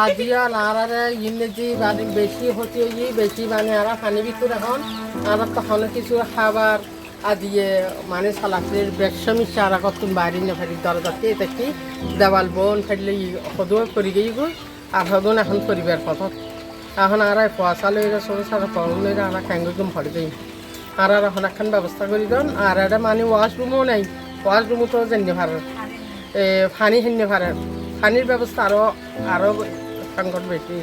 আজিয়া নারারে ইংরেজি মানে বেশি হচ্ছে বেশি মানে আর পানি ভিতর এখন আর তখন কিছু খাবার আদিয়ে মানে সালাফের বেশমিশা আর কতক্ষণ বাইরে না ফেরি দরজাতে দেখি দেওয়াল বোন ফেললে সদু করে গিয়ে গো আর সদন এখন পরিবার কথা এখন আর পয়সা লইরা ছোটো সারা পড়ন লইরা আর খ্যাঙ্গুম ভরে যাই আর এখন এখন ব্যবস্থা করি দেন আর এটা মানে ওয়াশরুমও নাই ওয়াশরুমও তো জানি ভার পানি হেনে ভারেন পানির ব্যবস্থা আরও সংকট বেশি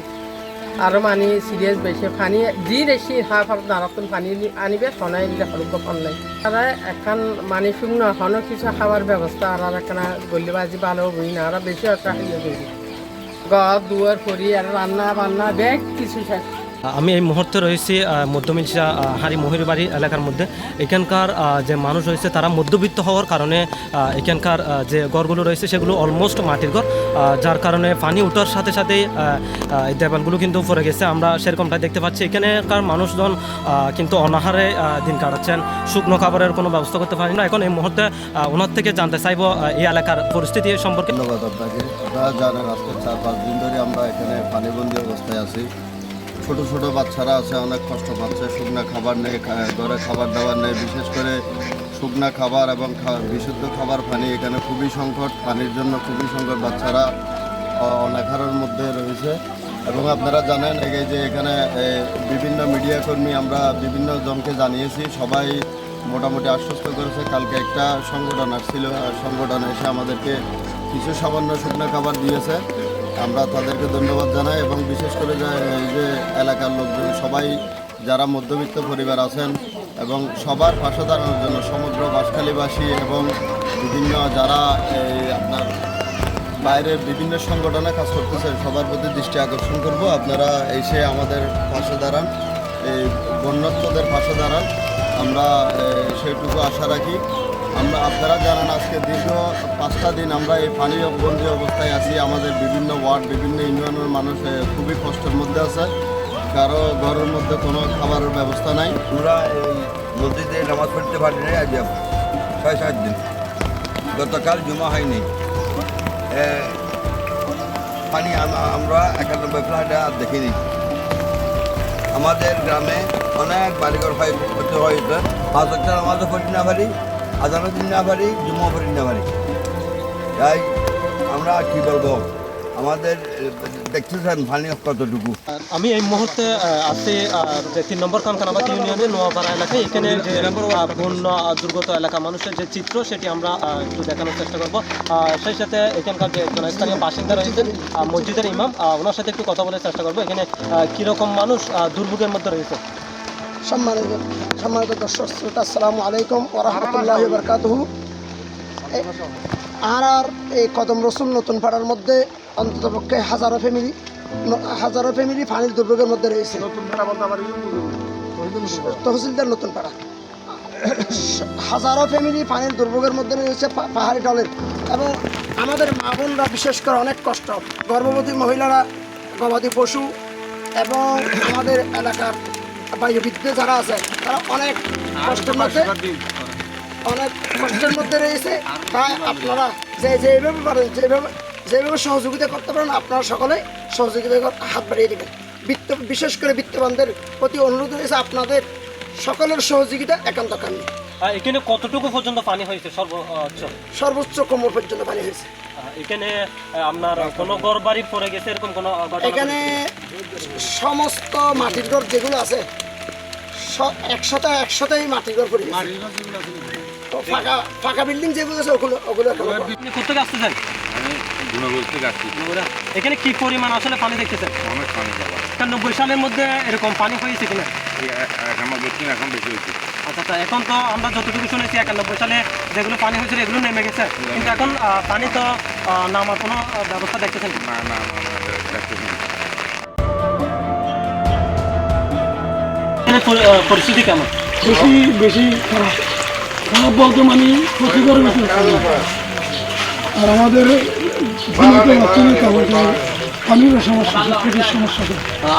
আরও মানে সিরিয়াস বেশি পানি যি বেশি হাফ নারকন পানি আনিবে শনাই দিলে হলুক ফল নাই তারা এখন মানে শুকনো এখনও কিছু খাবার ব্যবস্থা আর একখানা গলি বাজি ভালো বই না আর বেশি একটা ইয়ে করি ঘর দুয়ার করি আর রান্না বান্না ব্যাগ কিছু শেষ। আমি এই মুহূর্তে রয়েছি মধ্যমিলসা হারি মহিরবাড়ি এলাকার মধ্যে। এখানকার যে মানুষ রয়েছে তারা মধ্যবিত্ত হওয়ার কারণে এখানকার যে ঘরগুলো রয়েছে সেগুলো অলমোস্ট মাটির ঘর, যার কারণে পানি ওঠার সাথে সাথেই এই দেওয়ালগুলো কিন্তু পড়ে গেছে। আমরা সেরকমটা দেখতে পাচ্ছি। এখানকার মানুষজন কিন্তু অনাহারে দিন কাটাচ্ছেন, শুকনো খাবারের কোনো ব্যবস্থা করতে পারেন না। এখন এই মুহূর্তে ওনার থেকে জানতে চাইব এই এলাকার পরিস্থিতি সম্পর্কে। ধন্যবাদ আপনাকে। আপনারা জানেন আজকে 4-5 দিন ধরে আমরা এখানে পানিবন্দী অবস্থায় আছি। ছোট ছোট বাচ্চারা আছে, অনেক কষ্ট পাচ্ছে, শুকনা খাবার নেই, ঘরে খাবার দাবার নেই, বিশেষ করে শুকনা খাবার এবং বিশুদ্ধ খাবার পানি এখানে খুবই সংকট, পানির জন্য খুবই সংকট, বাচ্চারা অনাহারের মধ্যে রয়েছে। এবং আপনারা জানেন এই যে এখানে বিভিন্ন মিডিয়া কর্মী আমরা বিভিন্ন জনকে জানিয়েছি, সবাই মোটামুটি আশ্বস্ত করেছে। কালকে একটা সংগঠন আসছিল, সংগঠন এসে আমাদেরকে কিছু সামান্য শুকনো খাবার দিয়েছে, আমরা তাদেরকে ধন্যবাদ জানাই। এবং বিশেষ করে এই যে এলাকার লোকজন সবাই যারা মধ্যবিত্ত পরিবার আছেন এবং সবার পাশে দাঁড়ানোর জন্য সমগ্র বাঁশখালীবাসী এবং বিভিন্ন যারা আপনার বাইরের বিভিন্ন সংগঠনে কাজ করতেছেন সবার প্রতি দৃষ্টি আকর্ষণ করব, আপনারা এসে আমাদের পাশে দাঁড়ান, এই বন্যার্থদের পাশে দাঁড়ান, আমরা সেইটুকু আশা রাখি। আপনারা জানেন আজকে দীর্ঘ 5টা দিন আমরা এই পানি বন্দি অবস্থায় আছি। আমাদের বিভিন্ন ওয়ার্ড বিভিন্ন ইউনিয়নের মানুষ খুবই কষ্টের মধ্যে আছে, কারো ঘরের মধ্যে কোনো খাবারের ব্যবস্থা নাই। আমরা এই মসজিদে নামাজ পড়তে পারি নাই আজ 6-7 দিন, গতকাল জমা হয়নি পানি। আমরা 91 ফ্ল্যাটে আর দেখিনি। আমাদের গ্রামে অনেক বাড়িঘর করতে হয়েছে, 5 ওয়াক্ত নামাজও পড়ি না পারি, আজানও দিন না পারি, জুম্মাও পড়ি না পারি। তাই আমরা কী বলবো, আমাদের দেখতেছেন পানি কতটুকু। আমি এই মুহূর্তে আছি 3 নম্বর কানকানাবাদ ইউনিয়নের নোয়াপাড়া এলাকায়। এখানে যে বন্যা দুর্গত এলাকা মানুষের যে চিত্র সেটি আমরা একটু দেখানোর চেষ্টা করব। সেই সাথে এখানকার যে স্থানীয় বাসিন্দা রয়েছেন মসজিদের ইমাম, ওনার সাথে একটু কথা বলার চেষ্টা করবো। এখানে কীরকম মানুষ দুর্ভোগের মধ্যে রয়েছে। সম্মানিত দর্শক শ্রোতা, আসসালামু আলাইকুম ওয়া রাহমাতুল্লাহি ওয়া বারাকাতুহু। আর এই কদম রসুল নতুন পাড়ার মধ্যে অন্ততপক্ষে হাজারো ফ্যামিলি পানির দুর্ভোগের মধ্যে রয়েছে। তহসিলদার নতুন পাড়া হাজারো ফ্যামিলি পানির দুর্ভোগের মধ্যে রয়েছে, পাহাড়ি ঢলের। এবং আমাদের মা বোনরা বিশেষ করে অনেক কষ্ট, গর্ভবতী মহিলারা, গবাদি পশু এবং আমাদের এলাকার বৃদ্ধ যারা আছে তারা অনেক কষ্টের মধ্যে রয়েছে। তাই আপনারা যেভাবে পারেন যেভাবে সহযোগিতা করতে পারেন আপনারা সকলে সহযোগিতা হাত বাড়িয়ে দেবেন। বিশেষ করে বিত্তবানদের প্রতি অনুরোধ রয়েছে, আপনাদের সকলের সহযোগিতা একান্ত কাম্য। এখানে কতটুকু পর্যন্ত পানি হয়েছে? সর্বোচ্চ কোমর পর্যন্ত পানি হয়েছে। এখানে আপনার কোনো ঘর বাড়ি পড়ে গেছে এরকম কোনো? এখানে সমস্ত মাটির ঘর যেগুলো আছে 100টাই মাটির ঘর পড়ে গেছে। ফাঁকা বিল্ডিং যেগুলো আছে ওগুলো কোথেকে আসতেছেন? এখানে কি পরিমাণ আসলে পানি দেখতেছেন? 91 সালের মধ্যে এরকম পানি হয়েছে কিনা? এখন বেশি হয়েছে। আচ্ছা, এখন তো আমরা যতটুকু শুনেছি 91 সালে যেগুলো পানি হয়েছিল এগুলো নেমে গেছে, কিন্তু এখন পানি তো নামার কোনো ব্যবস্থা দেখতেছেন? না, পরিস্থিতি কেমন? বেশি খারাপ বলতে মানে ক্ষতিকর বেশি। আর আমাদের খাবার পানিরও সমস্যা প্রকৃতির সমস্যা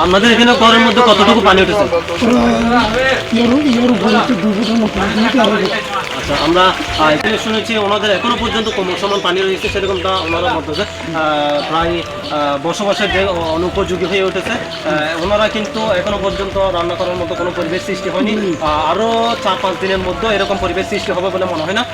আপনাদের এখানে ঘরের মধ্যে কতটুকু পানি উঠেছে? ইয়ার উপরে তো 2 ফুটের মতো দিতে হবে। আচ্ছা, আমরা এখানে শুনেছি ওনাদের এখনো পর্যন্ত কোমর সমান পানি রয়েছে, সেরকমটা ওনারা বলতেছে। প্রায় বসবাসের যে অনুপযোগী হয়ে উঠেছে। ওনারা কিন্তু এখনো পর্যন্ত রান্না করার মতো কোনো পরিবেশ সৃষ্টি হয়নি। আরও 4-5 দিনের মধ্যে এরকম পরিবেশ সৃষ্টি হবে বলে মনে হয় না।